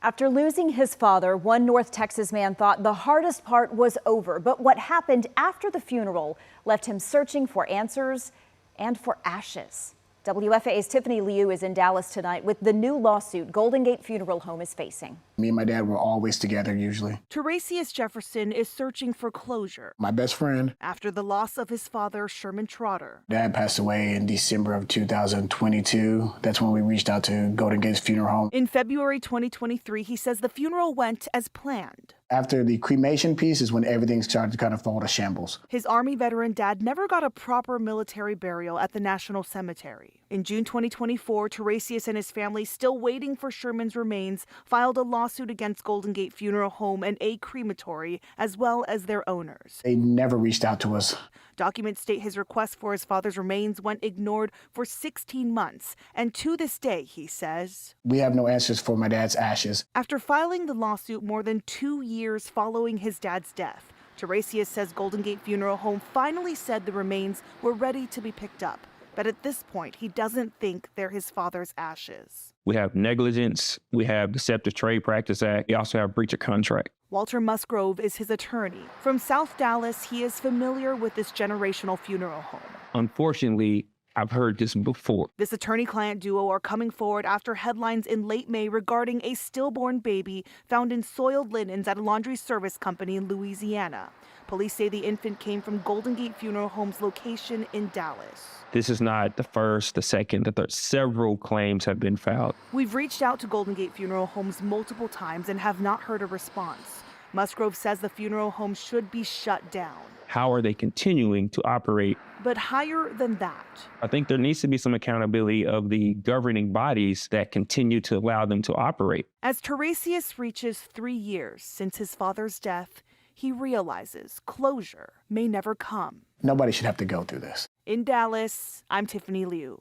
After losing his father, one North Texas man thought the hardest part was over. But what happened after the funeral left him searching for answers and for ashes. WFAA's Tiffany Liu is in Dallas tonight with the new lawsuit Golden Gate Funeral Home is facing. Me and my dad were always together, usually. Teresius Jefferson is searching for closure My best friend. after the loss of his father, Sherman Trotter. Dad passed away in December of 2022. That's when we reached out to Golden Gate's Funeral Home. In February 2023, he says the funeral went as planned. After the cremation piece is when everything started to kind of fall to shambles. His Army veteran dad never got a proper military burial at the National Cemetery. In June 2024, Teresius and his family, still waiting for Sherman's remains, filed a lawsuit against Golden Gate Funeral Home and a crematory, as well as their owners. They never reached out to us. Documents state his request for his father's remains went ignored for 16 months. And to this day, he says, We have no answers for my dad's ashes. after filing the lawsuit more than 2 years following his dad's death, Teresius says Golden Gate Funeral Home finally said the remains were ready to be picked up. But at this point, he doesn't think they're his father's ashes. We have negligence. We have Deceptive Trade Practice Act. We also have breach of contract. Walter Musgrove is his attorney. From South Dallas, he is familiar with this generational funeral home. Unfortunately, I've heard this before. This attorney-client duo are coming forward after headlines in late May regarding a stillborn baby found in soiled linens at a laundry service company in Louisiana. Police say the infant came from Golden Gate Funeral Home's location in Dallas. This is not the first, the second, the third. Several claims have been filed. We've reached out to Golden Gate Funeral Homes multiple times and have not heard a response. Musgrove says the funeral home should be shut down. How are they continuing to operate? But higher than that, I think there needs to be some accountability of the governing bodies that continue to allow them to operate. as Teresius reaches 3 years since his father's death, he realizes closure may never come. Nobody should have to go through this. In Dallas, I'm Tiffany Liu.